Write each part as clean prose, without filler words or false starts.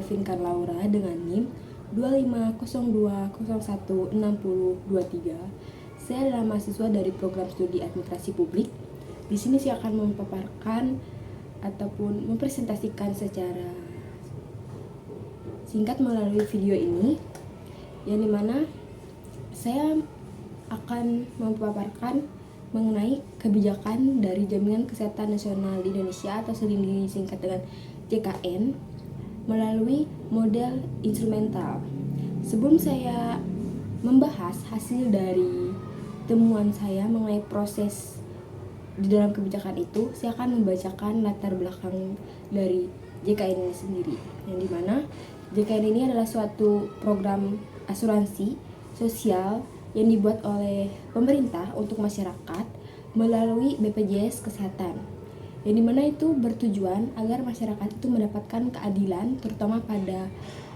Finkan Laura dengan NIM 2502016023. Saya adalah mahasiswa dari program studi Administrasi Publik. Di sini saya akan memaparkan ataupun mempresentasikan secara singkat melalui video ini, yang dimana saya akan memaparkan mengenai kebijakan dari Jaminan Kesehatan Nasional di Indonesia atau sering disingkat dengan JKN melalui model instrumental. Sebelum saya membahas hasil dari temuan saya mengenai proses di dalam kebijakan itu, saya akan membacakan latar belakang dari JKN ini sendiri, yang dimana JKN ini adalah suatu program asuransi sosial yang dibuat oleh pemerintah untuk masyarakat melalui BPJS Kesehatan, yang dimana itu bertujuan agar masyarakat itu mendapatkan keadilan terutama pada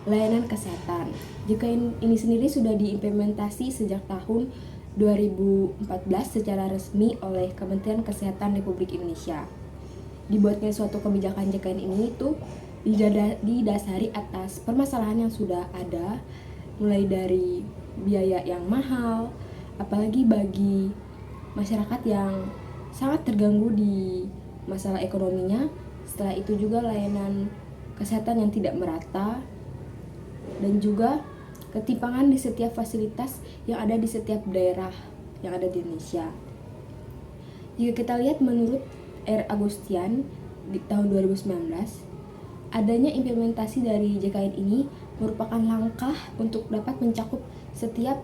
layanan kesehatan. JKN ini sendiri sudah diimplementasi sejak tahun 2014 secara resmi oleh Kementerian Kesehatan Republik Indonesia. Dibuatnya suatu kebijakan JKN ini itu didasari atas permasalahan yang sudah ada, mulai dari biaya yang mahal, apalagi bagi masyarakat yang sangat terganggu di masalah ekonominya. Setelah itu juga layanan kesehatan yang tidak merata, dan juga ketimpangan di setiap fasilitas yang ada di setiap daerah yang ada di Indonesia. Jika kita lihat menurut R. Agustian di tahun 2019, adanya implementasi dari JKN ini merupakan langkah untuk dapat mencakup setiap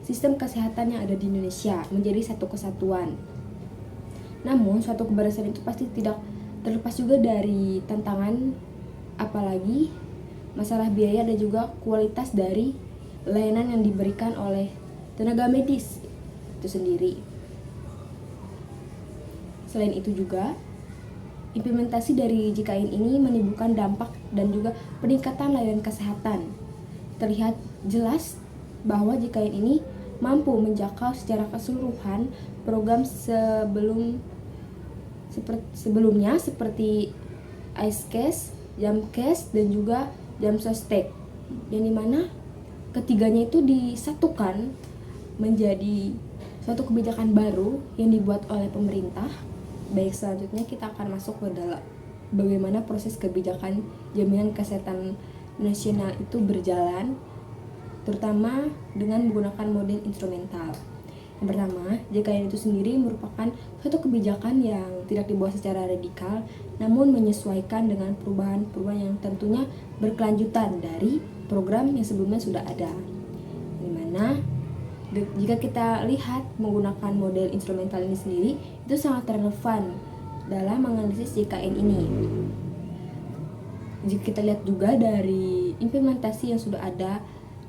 sistem kesehatan yang ada di Indonesia menjadi satu kesatuan. Namun, suatu keberhasilan itu pasti tidak terlepas juga dari tantangan, apalagi masalah biaya dan juga kualitas dari layanan yang diberikan oleh tenaga medis itu sendiri. Selain itu juga, implementasi dari JKN ini menimbulkan dampak dan juga peningkatan layanan kesehatan. Terlihat jelas bahwa JKN ini mampu menjangkau secara keseluruhan program sebelumnya seperti ICES, Jamkes, dan juga Jamsostek, yang dimana ketiganya itu disatukan menjadi suatu kebijakan baru yang dibuat oleh pemerintah. Baik, selanjutnya kita akan masuk ke dalam bagaimana proses kebijakan Jaminan Kesehatan Nasional itu berjalan, terutama dengan menggunakan model instrumental. Yang pertama, JKN itu sendiri merupakan suatu kebijakan yang tidak dibuat secara radikal, namun menyesuaikan dengan perubahan-perubahan yang tentunya berkelanjutan dari program yang sebelumnya sudah ada. Dimana jika kita lihat menggunakan model instrumental ini sendiri, itu sangat relevan dalam menganalisis JKN ini. Jika kita lihat juga dari implementasi yang sudah ada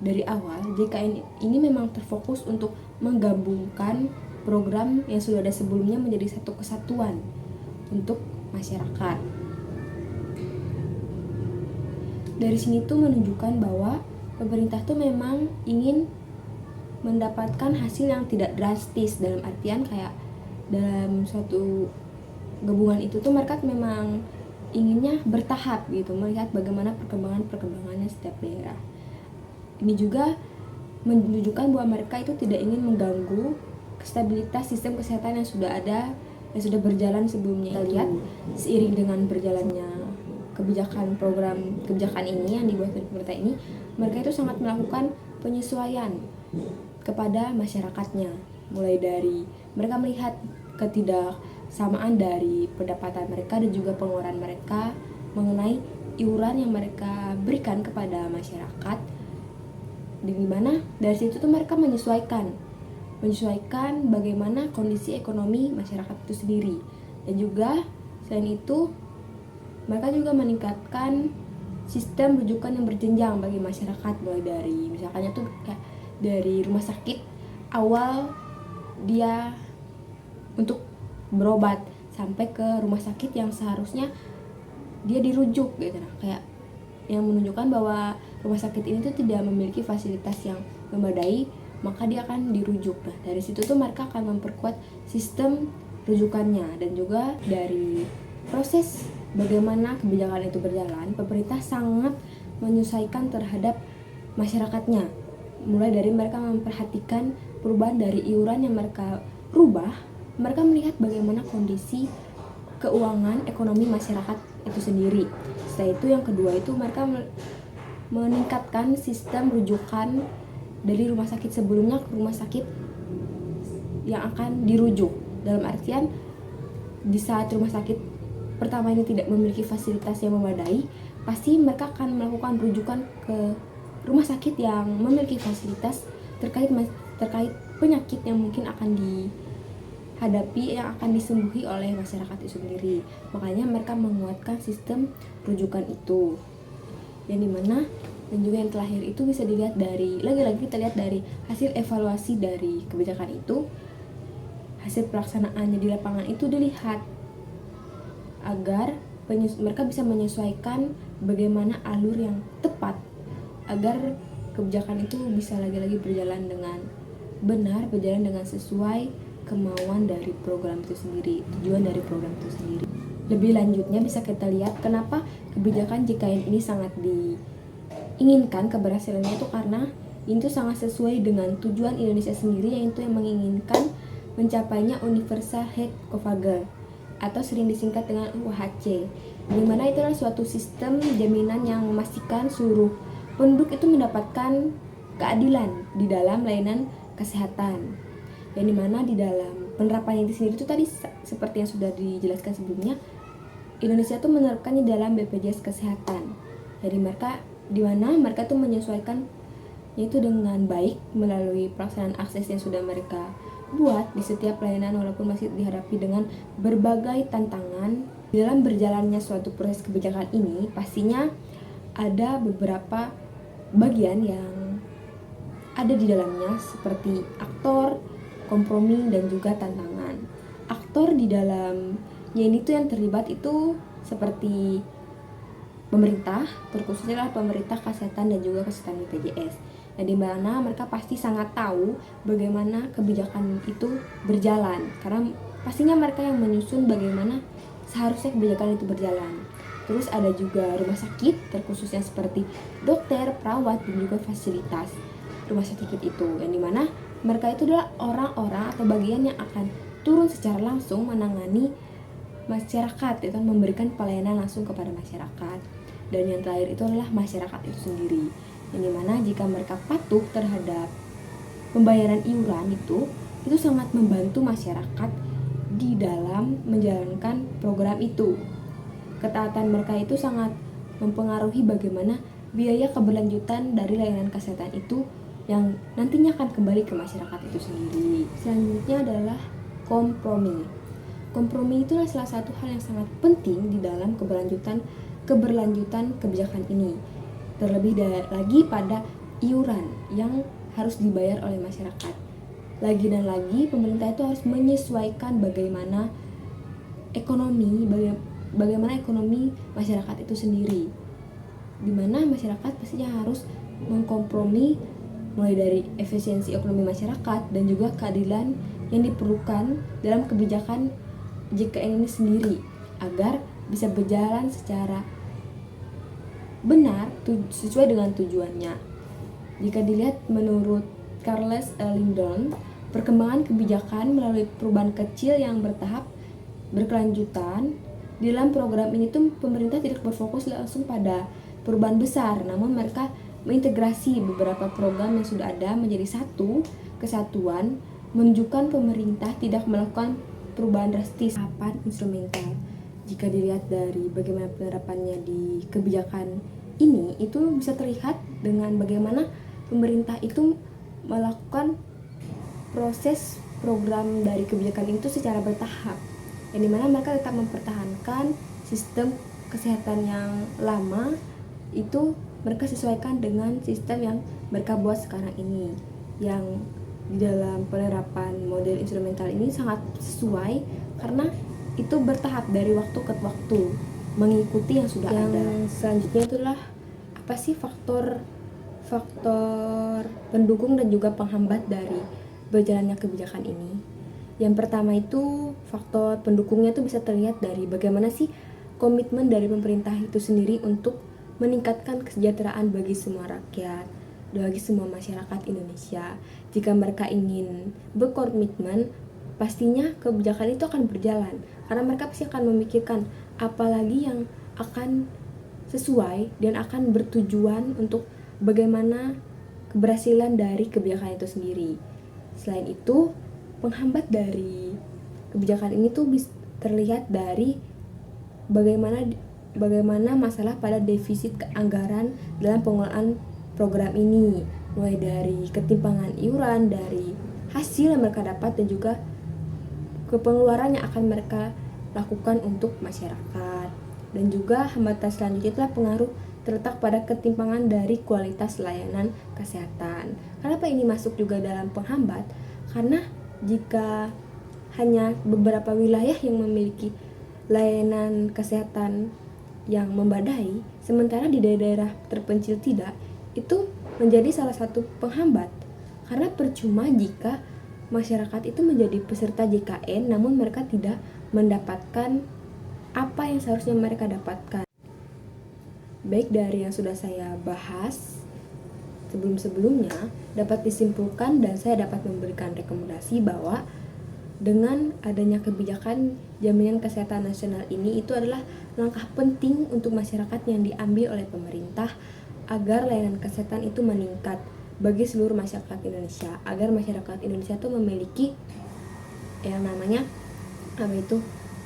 dari awal, JKN ini memang terfokus untuk menggabungkan program yang sudah ada sebelumnya menjadi satu kesatuan untuk masyarakat. Dari sini tuh menunjukkan bahwa pemerintah tuh memang ingin mendapatkan hasil yang tidak drastis, dalam artian kayak dalam suatu gabungan itu tuh mereka memang inginnya bertahap gitu, melihat bagaimana perkembangannya setiap daerah. Ini juga menunjukkan bahwa mereka itu tidak ingin mengganggu stabilitas sistem kesehatan yang sudah ada, yang sudah berjalan sebelumnya. Kita lihat seiring dengan berjalannya kebijakan ini yang dibuat oleh pemerintah ini, mereka itu sangat melakukan penyesuaian kepada masyarakatnya, mulai dari mereka melihat ketidaksamaan dari pendapatan mereka dan juga pengeluaran mereka mengenai iuran yang mereka berikan kepada masyarakat, di mana dari situ tuh mereka menyesuaikan bagaimana kondisi ekonomi masyarakat itu sendiri. Dan juga selain itu mereka juga meningkatkan sistem rujukan yang berjenjang bagi masyarakat, mulai dari misalkannya tuh kayak dari rumah sakit awal dia untuk berobat sampai ke rumah sakit yang seharusnya dia dirujuk gitu. Nah, kayak yang menunjukkan bahwa rumah sakit ini tuh tidak memiliki fasilitas yang memadai, maka dia akan dirujuk. Nah, dari situ tuh mereka akan memperkuat sistem rujukannya. Dan juga dari proses bagaimana kebijakan itu berjalan, pemerintah sangat menyesuaikan terhadap masyarakatnya. Mulai dari mereka memperhatikan perubahan dari iuran yang mereka rubah, mereka melihat bagaimana kondisi keuangan ekonomi masyarakat itu sendiri. Setelah itu yang kedua itu mereka meningkatkan sistem rujukan dari rumah sakit sebelumnya ke rumah sakit yang akan dirujuk. Dalam artian di saat rumah sakit pertama ini tidak memiliki fasilitas yang memadai, pasti mereka akan melakukan rujukan ke rumah sakit yang memiliki fasilitas terkait penyakit yang mungkin akan dihadapi, yang akan disembuhi oleh masyarakat itu sendiri. Makanya mereka menguatkan sistem rujukan itu, yang dimana dan juga yang terakhir itu bisa dilihat dari, lagi-lagi kita lihat dari hasil evaluasi dari kebijakan itu, hasil pelaksanaannya di lapangan itu dilihat agar mereka bisa menyesuaikan bagaimana alur yang tepat agar kebijakan itu bisa lagi-lagi berjalan dengan benar, berjalan dengan sesuai kemauan dari program itu sendiri, tujuan dari program itu sendiri. Lebih lanjutnya bisa kita lihat kenapa kebijakan JKN ini sangat diinginkan keberhasilannya itu karena itu sangat sesuai dengan tujuan Indonesia sendiri, yaitu yang menginginkan mencapainya Universal Health Coverage atau sering disingkat dengan UHC, di mana itu adalah suatu sistem jaminan yang memastikan seluruh penduduk itu mendapatkan keadilan di dalam layanan kesehatan. Yang dimana di dalam penerapannya itu sendiri itu tadi seperti yang sudah dijelaskan sebelumnya, Indonesia itu menerapkannya dalam BPJS Kesehatan. Jadi di mana mereka tuh menyesuaikan yaitu dengan baik melalui pelaksanaan akses yang sudah mereka buat di setiap pelayanan, walaupun masih dihadapi dengan berbagai tantangan. Dalam berjalannya suatu proses kebijakan ini pastinya ada beberapa bagian yang ada di dalamnya seperti aktor, kompromi, dan juga tantangan. Aktor di dalamnya ini tuh yang terlibat itu seperti pemerintah, terkhususnya adalah pemerintah kesehatan dan juga kesehatan BPJS. Yang dimana mereka pasti sangat tahu bagaimana kebijakan itu berjalan, karena pastinya mereka yang menyusun bagaimana seharusnya kebijakan itu berjalan. Terus ada juga rumah sakit, terkhususnya seperti dokter, perawat, dan juga fasilitas rumah sakit itu, yang dimana mereka itu adalah orang-orang atau bagian yang akan turun secara langsung menangani masyarakat, itu memberikan pelayanan langsung kepada masyarakat. Dan yang terakhir itu adalah masyarakat itu sendiri, yang dimana jika mereka patuh terhadap pembayaran iuran itu sangat membantu masyarakat di dalam menjalankan program itu. Ketaatan mereka itu sangat mempengaruhi bagaimana biaya keberlanjutan dari layanan kesehatan itu yang nantinya akan kembali ke masyarakat itu sendiri. Selanjutnya adalah kompromi. Kompromi itu adalah salah satu hal yang sangat penting di dalam keberlanjutan kebijakan ini. Terlebih lagi pada iuran yang harus dibayar oleh masyarakat. Lagi dan lagi pemerintah itu harus menyesuaikan bagaimana ekonomi masyarakat itu sendiri, dimana masyarakat pastinya harus mengkompromi mulai dari efisiensi ekonomi masyarakat dan juga keadilan yang diperlukan dalam kebijakan JKN ini sendiri agar bisa berjalan secara benar sesuai dengan tujuannya. Jika dilihat menurut Charles Lindon, perkembangan kebijakan melalui perubahan kecil yang bertahap berkelanjutan. Di dalam program ini tuh pemerintah tidak berfokus langsung pada perubahan besar, namun mereka mengintegrasi beberapa program yang sudah ada menjadi satu kesatuan, menunjukkan pemerintah tidak melakukan perubahan drastis tahapan instrumental. Jika dilihat dari bagaimana penerapannya di kebijakan ini, itu bisa terlihat dengan bagaimana pemerintah itu melakukan proses program dari kebijakan itu secara bertahap, yang dimana mereka tetap mempertahankan sistem kesehatan yang lama itu mereka sesuaikan dengan sistem yang mereka buat sekarang ini, yang di dalam penerapan model instrumental ini sangat sesuai karena itu bertahap dari waktu ke waktu mengikuti yang sudah ada. Selanjutnya itulah apa sih faktor pendukung dan juga penghambat dari berjalannya kebijakan ini. Yang pertama itu faktor pendukungnya itu bisa terlihat dari bagaimana sih komitmen dari pemerintah itu sendiri untuk meningkatkan kesejahteraan bagi semua rakyat, bagi semua masyarakat Indonesia. Jika mereka ingin berkomitmen, pastinya kebijakan itu akan berjalan, karena mereka pasti akan memikirkan apalagi yang akan sesuai dan akan bertujuan untuk bagaimana keberhasilan dari kebijakan itu sendiri. Selain itu, penghambat dari kebijakan ini tuh terlihat dari bagaimana masalah pada defisit anggaran dalam pengelolaan program ini, mulai dari ketimpangan iuran dari hasil yang mereka dapat dan juga kepengeluaran yang akan mereka lakukan untuk masyarakat. Dan juga hambatan selanjutnya adalah pengaruh terletak pada ketimpangan dari kualitas layanan kesehatan. Kenapa ini masuk juga dalam penghambat? Karena jika hanya beberapa wilayah yang memiliki layanan kesehatan yang memadai, sementara di daerah terpencil tidak, itu menjadi salah satu penghambat. Karena percuma jika masyarakat itu menjadi peserta JKN namun mereka tidak mendapatkan apa yang seharusnya mereka dapatkan. Baik dari yang sudah saya bahas sebelum-sebelumnya, dapat disimpulkan dan saya dapat memberikan rekomendasi bahwa dengan adanya kebijakan jaminan kesehatan nasional ini, itu adalah langkah penting untuk masyarakat yang diambil oleh pemerintah agar layanan kesehatan itu meningkat bagi seluruh masyarakat Indonesia, agar masyarakat Indonesia itu memiliki yang namanya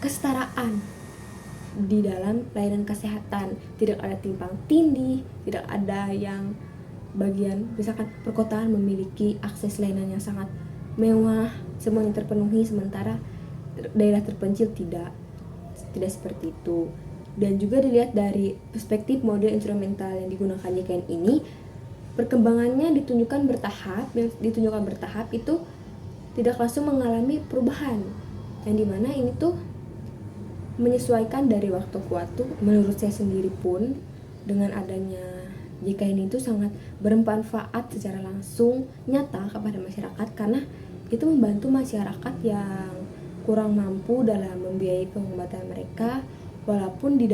kesetaraan di dalam layanan kesehatan. Tidak ada timpang tindih, tidak ada yang bagian misalkan perkotaan memiliki akses layanan yang sangat mewah, semuanya terpenuhi, sementara daerah terpencil tidak seperti itu. Dan juga dilihat dari perspektif model instrumental yang digunakan JKN ini, perkembangannya ditunjukkan bertahap itu tidak langsung mengalami perubahan, yang dimana ini tuh menyesuaikan dari waktu ke waktu. Menurut saya sendiri pun, dengan adanya JKN itu sangat bermanfaat secara langsung nyata kepada masyarakat, karena itu membantu masyarakat yang kurang mampu dalam membiayai pengobatan mereka, walaupun di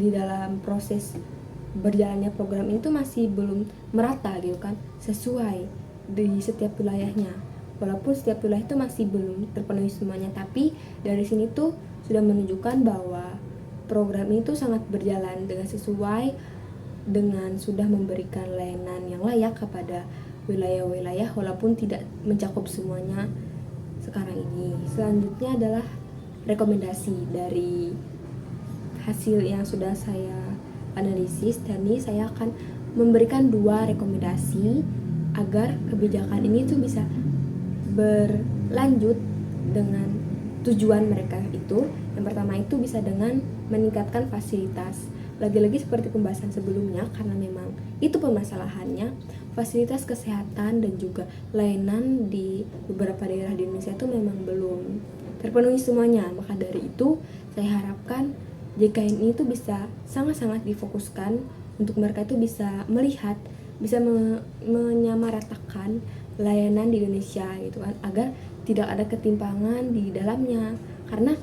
dalam proses berjalannya program itu masih belum merata gitu kan, sesuai di setiap wilayahnya. Walaupun setiap wilayah itu masih belum terpenuhi semuanya, tapi dari sini tuh sudah menunjukkan bahwa program ini tuh sangat berjalan dengan sesuai, dengan sudah memberikan layanan yang layak kepada wilayah-wilayah walaupun tidak mencakup semuanya sekarang ini. Selanjutnya adalah rekomendasi dari hasil yang sudah saya analisis, dan ini saya akan memberikan 2 rekomendasi agar kebijakan ini tuh bisa berlanjut dengan tujuan mereka itu. Yang pertama itu bisa dengan meningkatkan fasilitas. Lagi-lagi seperti pembahasan sebelumnya, karena memang itu permasalahannya, fasilitas kesehatan dan juga layanan di beberapa daerah di Indonesia itu memang belum terpenuhi semuanya. Maka dari itu saya harapkan JKN ini tuh bisa sangat-sangat difokuskan untuk mereka itu bisa melihat, bisa menyamaratakan layanan di Indonesia gitu kan, agar tidak ada ketimpangan di dalamnya. Karena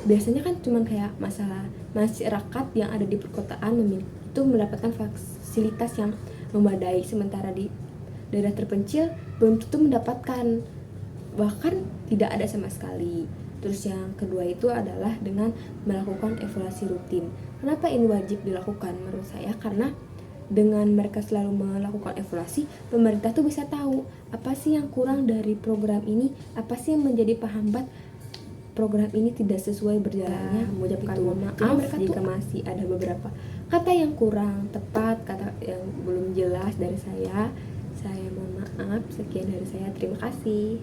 biasanya kan cuman kayak masalah masyarakat yang ada di perkotaan itu mendapatkan fasilitas yang memadai, sementara di daerah terpencil belum tentu mendapatkan, bahkan tidak ada sama sekali. Terus yang kedua itu adalah dengan melakukan evaluasi rutin. Kenapa ini wajib dilakukan menurut saya? Karena dengan mereka selalu melakukan evaluasi, pemerintah tuh bisa tahu apa sih yang kurang dari program ini, apa sih yang menjadi penghambat program ini tidak sesuai berjalannya. Mengucapkan maaf jika masih ada beberapa kata yang kurang tepat, kata yang belum jelas dari saya mohon maaf. Sekian dari saya, terima kasih.